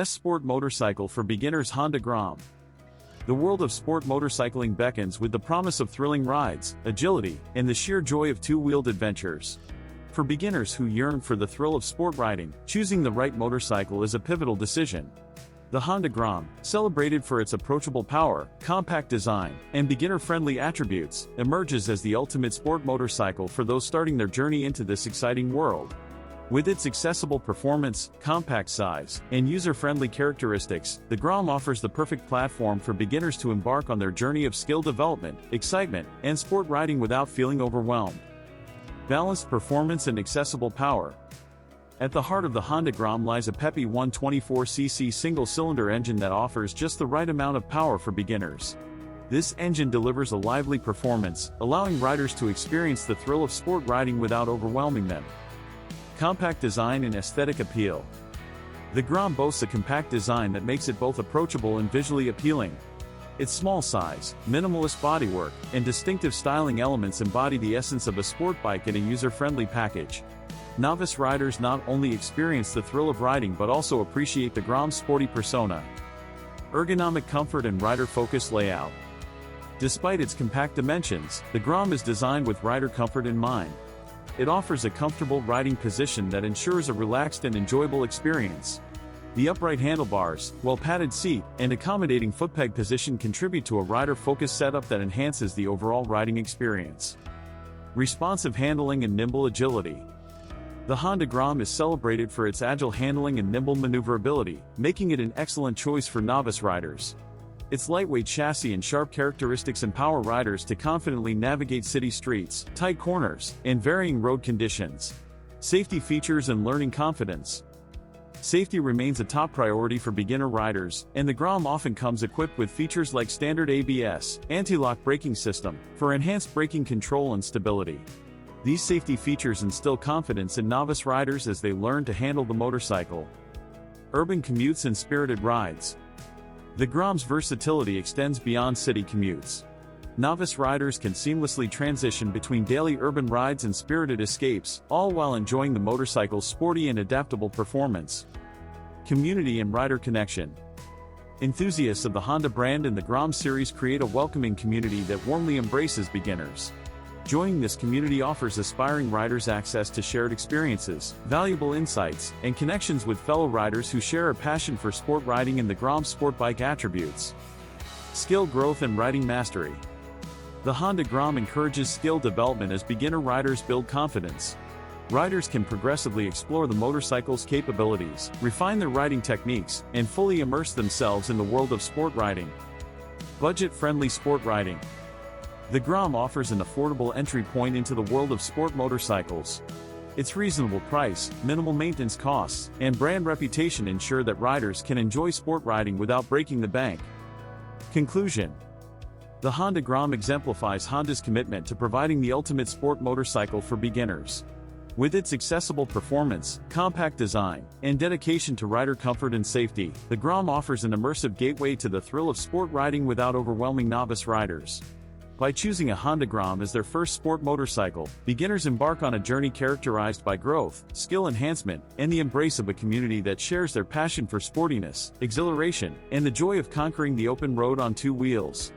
Best Sport Motorcycle for Beginners Honda Grom. The world of sport motorcycling beckons with the promise of thrilling rides, agility, and the sheer joy of two-wheeled adventures. For beginners who yearn for the thrill of sport riding, choosing the right motorcycle is a pivotal decision. The Honda Grom, celebrated for its approachable power, compact design, and beginner-friendly attributes, emerges as the ultimate sport motorcycle for those starting their journey into this exciting world. With its accessible performance, compact size, and user-friendly characteristics, the Grom offers the perfect platform for beginners to embark on their journey of skill development, excitement, and sport riding without feeling overwhelmed. Balanced performance and accessible power. At the heart of the Honda Grom lies a peppy 124cc single-cylinder engine that offers just the right amount of power for beginners. This engine delivers a lively performance, allowing riders to experience the thrill of sport riding without overwhelming them. Compact design and aesthetic appeal. The Grom boasts a compact design that makes it both approachable and visually appealing. Its small size, minimalist bodywork, and distinctive styling elements embody the essence of a sport bike in a user-friendly package. Novice riders not only experience the thrill of riding but also appreciate the Grom's sporty persona. Ergonomic comfort and rider-focused layout. Despite its compact dimensions, the Grom is designed with rider comfort in mind. It offers a comfortable riding position that ensures a relaxed and enjoyable experience. The upright handlebars, well-padded seat, and accommodating footpeg position contribute to a rider-focused setup that enhances the overall riding experience. Responsive handling and nimble agility. The Honda Grom is celebrated for its agile handling and nimble maneuverability, making it an excellent choice for novice riders. Its lightweight chassis and sharp characteristics empower riders to confidently navigate city streets, tight corners, and varying road conditions. Safety features and learning confidence. Safety remains a top priority for beginner riders, and the Grom often comes equipped with features like standard ABS, anti-lock braking system, for enhanced braking control and stability. These safety features instill confidence in novice riders as they learn to handle the motorcycle. Urban commutes and spirited rides. The Grom's versatility extends beyond city commutes. Novice riders can seamlessly transition between daily urban rides and spirited escapes, all while enjoying the motorcycle's sporty and adaptable performance. Community and rider connection. Enthusiasts of the Honda brand and the Grom series create a welcoming community that warmly embraces beginners. Joining this community offers aspiring riders access to shared experiences, valuable insights, and connections with fellow riders who share a passion for sport riding and the Grom sport bike attributes. Skill growth and riding mastery. The Honda Grom encourages skill development as beginner riders build confidence. Riders can progressively explore the motorcycle's capabilities, refine their riding techniques, and fully immerse themselves in the world of sport riding. Budget-friendly sport riding. The Grom offers an affordable entry point into the world of sport motorcycles. Its reasonable price, minimal maintenance costs, and brand reputation ensure that riders can enjoy sport riding without breaking the bank. Conclusion. The Honda Grom exemplifies Honda's commitment to providing the ultimate sport motorcycle for beginners. With its accessible performance, compact design, and dedication to rider comfort and safety, the Grom offers an immersive gateway to the thrill of sport riding without overwhelming novice riders. By choosing a Honda Grom as their first sport motorcycle, beginners embark on a journey characterized by growth, skill enhancement, and the embrace of a community that shares their passion for sportiness, exhilaration, and the joy of conquering the open road on two wheels.